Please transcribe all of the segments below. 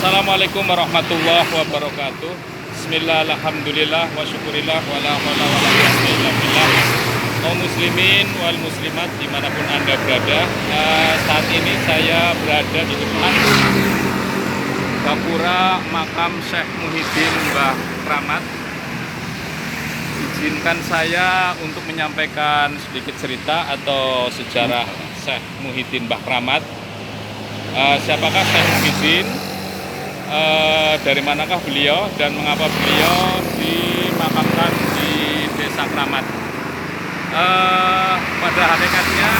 Assalamualaikum warahmatullahi wabarakatuh. Bismillah, alhamdulillah, wa syukurillah, wa la hawla wa la quwwata illa billah. Kaum muslimin wal muslimat dimanapun Anda berada, saat ini saya berada di depan Gapura makam Syekh Muhyiddin Mbah Kramat. Izinkan saya untuk menyampaikan sedikit cerita atau sejarah Syekh Muhyiddin Mbah Kramat. Siapakah Syekh Muhyiddin? Dari manakah beliau dan mengapa beliau dimakamkan di Desa Kramat? Pada hakikatnya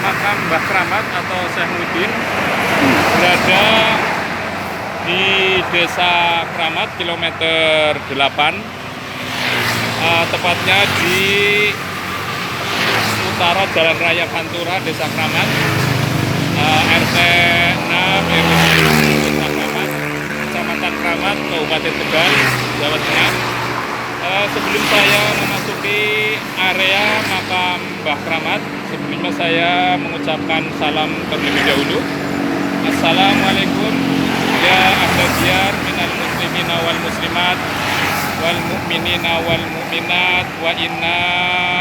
makam Mbah Kramat atau Syekh Muhyiddin berada di Desa Kramat kilometer 8, tepatnya di utara Jalan Raya Pantura, Desa Kramat, RT 6 RW 1 Desa Kramat, Kecamatan Kramat, Kabupaten Tegal, Jawa Tengah. Sebelum saya memasuki area makam Mbah Kramat, sebelumnya saya mengucapkan salam terlebih dahulu. Assalamualaikum ya ahlal diyar minal muslimina wal muslimat wal mu'minina wal mu'minat wa inna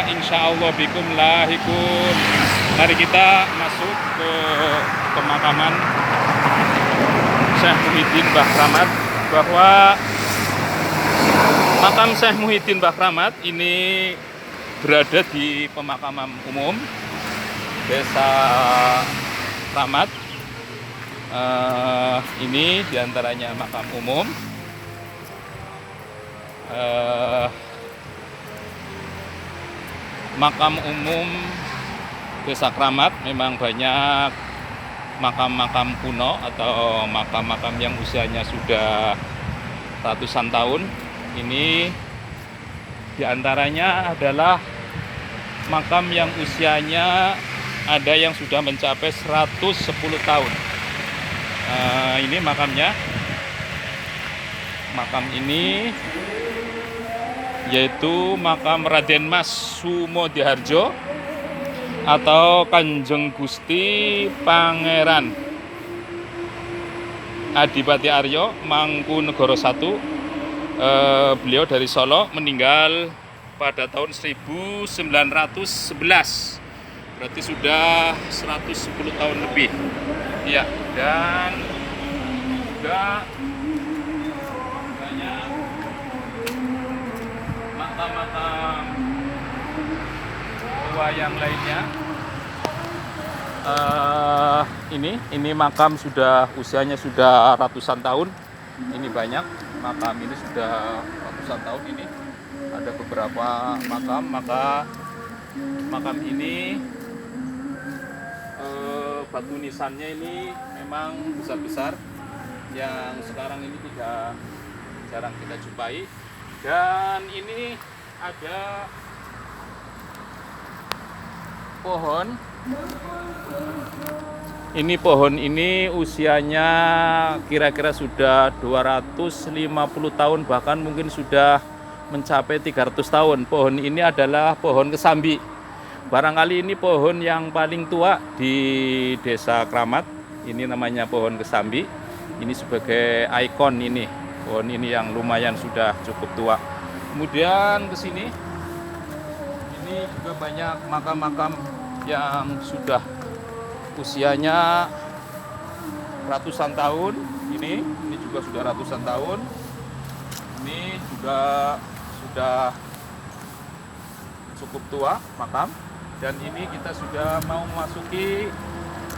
insyaallah bikum lahikun. Mari kita masuk ke pemakaman Syekh Muhyiddin Mbah Kramat, bahwa makam Syekh Muhyiddin Mbah Kramat ini berada di pemakaman umum Desa Kramat. Ini diantaranya makam umum. Makam umum Desa Kramat memang banyak makam-makam kuno atau makam-makam yang usianya sudah ratusan tahun. Ini diantaranya adalah makam yang usianya ada yang sudah mencapai 110 tahun. Ini makamnya. Makam ini yaitu makam Raden Mas Sumodiharjo atau Kanjeng Gusti Pangeran Adipati Aryo Mangkunegoro I. Beliau dari Solo, meninggal pada tahun 1911. Berarti sudah 110 tahun lebih. Ya, dan juga banyak makam-makam tua yang lainnya. Ini makam sudah usianya sudah ratusan tahun. Ini banyak makam ini sudah ratusan tahun. Ini ada beberapa makam, maka makam ini batu nisannya ini memang besar-besar, yang sekarang ini jarang kita jumpai. Dan ini ada pohon. Ini pohon ini usianya kira-kira sudah 250 tahun, bahkan mungkin sudah mencapai 300 tahun. Pohon ini adalah pohon kesambi. Barangkali ini pohon yang paling tua di Desa Kramat. Ini namanya pohon kesambi. Ini sebagai ikon ini. Pohon ini yang lumayan sudah cukup tua. Kemudian ke sini. Ini juga banyak makam-makam yang sudah usianya ratusan tahun. Ini juga sudah ratusan tahun. Ini juga sudah cukup tua makam. Dan ini kita sudah mau memasuki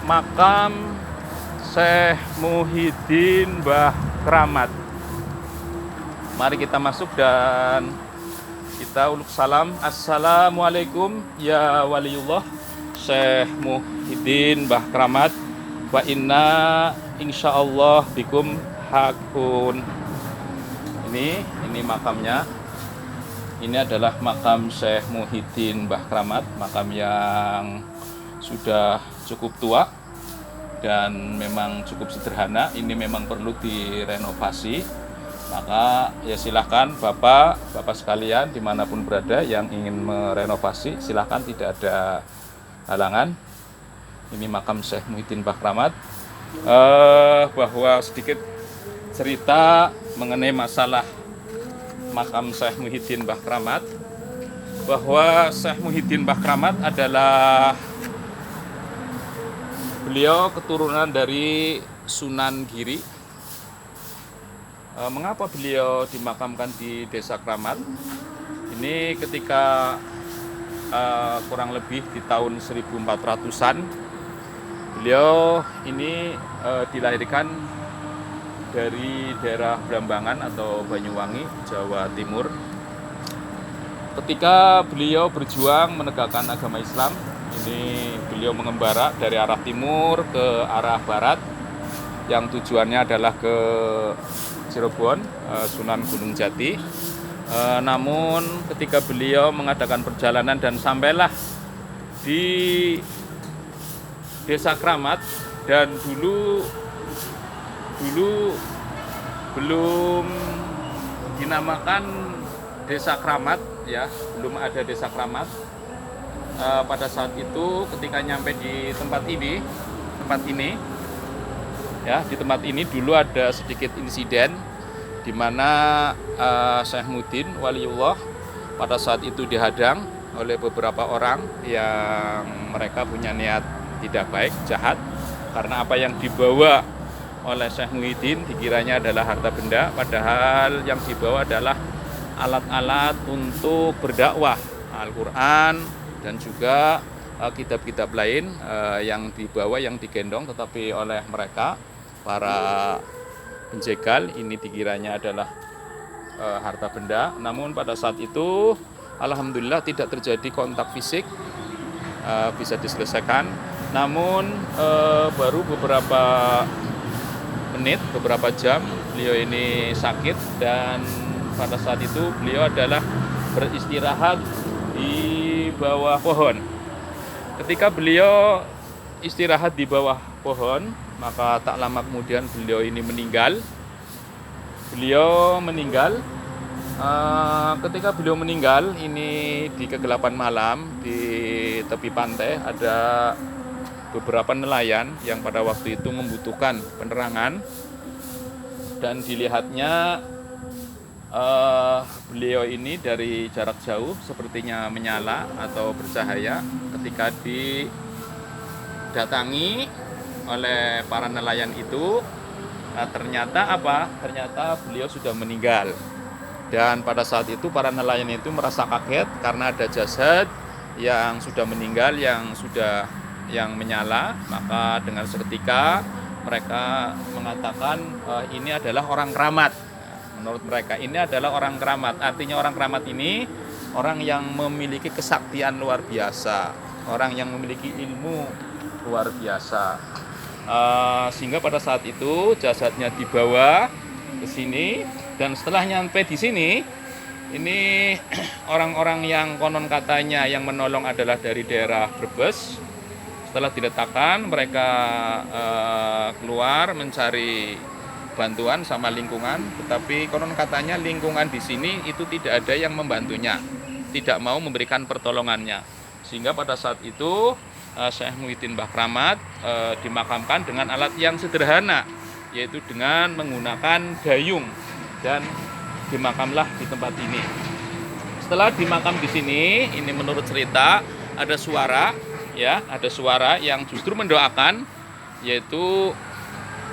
makam Syekh Muhyiddin Mbah Kramat. Mari kita masuk dan kita uluk salam. Assalamualaikum ya waliullah Syekh Muhyiddin Mbah Kramat wa inna insyaallah bikum hakun. Ini makamnya. Ini adalah makam Syekh Muhyiddin Mbah Kramat, makam yang sudah cukup tua dan memang cukup sederhana. Ini memang perlu direnovasi. Maka ya silahkan Bapak sekalian dimanapun berada yang ingin merenovasi, silahkan, tidak ada halangan. Ini makam Syekh Muhyiddin Mbah Kramat. bahwa sedikit cerita mengenai masalah makam Syekh Muhyiddin Mbah Kramat, bahwa Syekh Muhyiddin Mbah Kramat adalah beliau keturunan dari Sunan Giri. Mengapa beliau dimakamkan di Desa Kramat? Ini ketika kurang lebih di tahun 1400-an beliau ini dilahirkan dari daerah Brambangan atau Banyuwangi, Jawa Timur. Ketika beliau berjuang menegakkan agama Islam, ini beliau mengembara dari arah timur ke arah barat, yang tujuannya adalah ke Cirebon, Sunan Gunung Jati. Namun ketika beliau mengadakan perjalanan dan sampailah di Desa Kramat, dan dulu belum dinamakan Desa Kramat, ya, belum ada Desa Kramat. Pada saat itu ketika nyampe di tempat ini, ya, di tempat ini dulu ada sedikit insiden di mana Syekh Muhyiddin Waliullah pada saat itu dihadang oleh beberapa orang yang mereka punya niat tidak baik, jahat, karena apa yang dibawa oleh Syekh Muhyiddin dikiranya adalah harta benda, padahal yang dibawa adalah alat-alat untuk berdakwah, Al-Quran dan juga kitab-kitab lain yang dibawa, yang digendong, tetapi oleh mereka para penjegal ini dikiranya adalah harta benda. Namun pada saat itu alhamdulillah tidak terjadi kontak fisik, bisa diselesaikan. Namun baru beberapa menit, beberapa jam beliau ini sakit, dan pada saat itu beliau adalah beristirahat di bawah pohon. Ketika beliau istirahat di bawah pohon, maka tak lama kemudian beliau ini meninggal. Ketika beliau meninggal ini di kegelapan malam, di tepi pantai ada beberapa nelayan yang pada waktu itu membutuhkan penerangan, dan dilihatnya beliau ini dari jarak jauh sepertinya menyala atau bercahaya. Ketika didatangi oleh para nelayan itu, ternyata beliau sudah meninggal. Dan pada saat itu para nelayan itu merasa kaget karena ada jasad yang sudah meninggal, yang menyala. Maka dengan seketika mereka mengatakan ini adalah orang keramat. Menurut mereka ini adalah orang keramat. Artinya orang keramat ini orang yang memiliki kesaktian luar biasa, orang yang memiliki ilmu luar biasa. Sehingga pada saat itu jasadnya dibawa ke sini, dan setelah nyampe di sini, ini orang-orang yang konon katanya yang menolong adalah dari daerah Brebes. Setelah diletakkan, mereka keluar mencari bantuan sama lingkungan, tetapi konon katanya lingkungan di sini itu tidak ada yang membantunya, tidak mau memberikan pertolongannya. Sehingga pada saat itu Syekh Muhyiddin Mbah Kramat dimakamkan dengan alat yang sederhana, yaitu dengan menggunakan dayung, dan dimakamlah di tempat ini. Setelah dimakam di sini, ini menurut cerita ada suara, ya, ada suara yang justru mendoakan, yaitu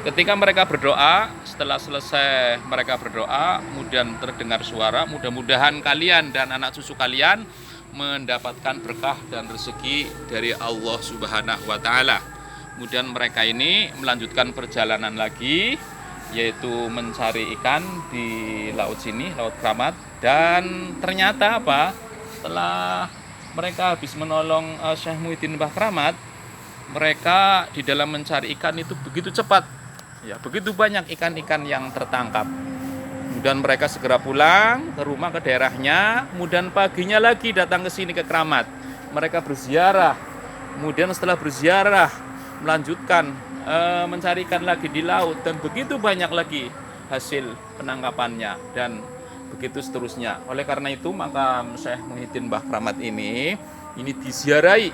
ketika mereka berdoa, setelah selesai mereka berdoa, kemudian terdengar suara, mudah-mudahan kalian dan anak cucu kalian mendapatkan berkah dan rezeki dari Allah Subhanahu wa Ta'ala. Kemudian mereka ini melanjutkan perjalanan lagi, yaitu mencari ikan di laut sini, Laut Kramat. Dan ternyata setelah mereka habis menolong Syekh Muhyiddin Mbah Kramat, mereka di dalam mencari ikan itu begitu cepat, ya, begitu banyak ikan-ikan yang tertangkap. Kemudian mereka segera pulang ke rumah, ke daerahnya. Kemudian paginya lagi datang ke sini, ke Kramat. Mereka berziarah. Kemudian setelah berziarah melanjutkan mencari ikan lagi di laut, dan begitu banyak lagi hasil penangkapannya, dan begitu seterusnya. Oleh karena itu makam Syekh Muhyiddin Mbah Kramat ini diziarahi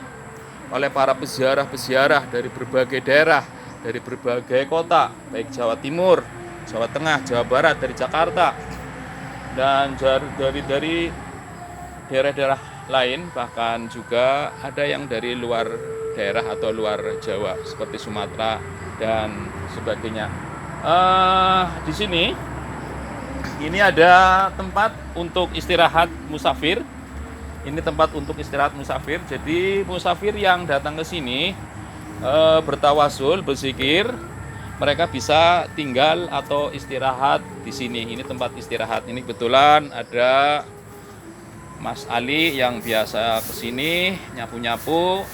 oleh para peziarah-peziarah dari berbagai daerah, dari berbagai kota, baik Jawa Timur, Jawa Tengah, Jawa Barat, dari Jakarta, dan dari daerah-daerah lain, bahkan juga ada yang dari luar daerah atau luar Jawa seperti Sumatera dan sebagainya. Di sini ini ada tempat untuk istirahat musafir. Ini tempat untuk istirahat musafir. Jadi musafir yang datang ke sini bertawasul, berzikir, mereka bisa tinggal atau istirahat di sini. Ini tempat istirahat. Ini kebetulan ada Mas Ali yang biasa ke sini nyapu-nyapu.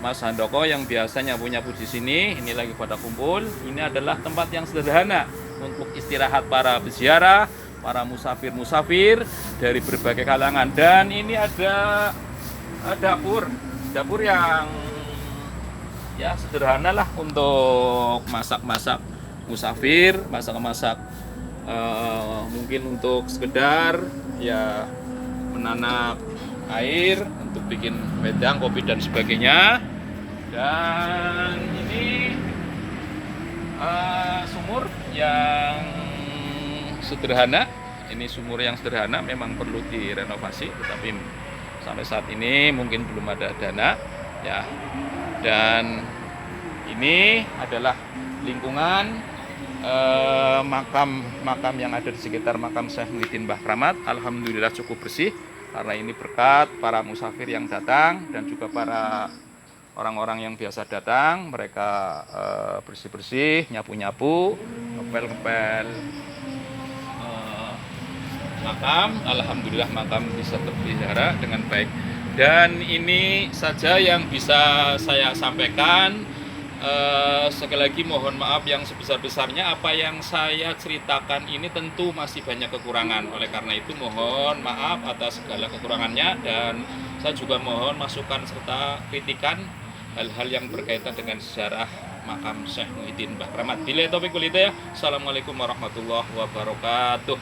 Mas Handoko yang biasa nyapu-nyapu di sini. Ini lagi pada kumpul. Ini adalah tempat yang sederhana untuk istirahat para peziarah, para musafir-musafir dari berbagai kalangan. Dan ini ada dapur yang ya sederhana lah untuk masak-masak musafir, masak-masak mungkin untuk sekedar ya menanam air untuk bikin wedang, kopi dan sebagainya. Dan ini sumur yang sederhana. Ini sumur yang sederhana, memang perlu direnovasi, tetapi sampai saat ini mungkin belum ada dana ya. Dan ini adalah lingkungan makam yang ada di sekitar makam Syekh Muhyiddin Mbah Kramat. Alhamdulillah cukup bersih, karena ini berkat para musafir yang datang dan juga para orang-orang yang biasa datang. Mereka bersih-bersih, nyapu-nyapu, ngepel-ngepel makam. Alhamdulillah makam bisa terpelihara dengan baik. Dan ini saja yang bisa saya sampaikan. Sekali lagi mohon maaf yang sebesar-besarnya. Apa yang saya ceritakan ini tentu masih banyak kekurangan. Oleh karena itu mohon maaf atas segala kekurangannya, dan saya juga mohon masukan serta kritikan hal-hal yang berkaitan dengan sejarah makam Syekh Muhyiddin Mbah Kramat. Billahi taufiq wal hidayah. Assalamualaikum warahmatullahi wabarakatuh.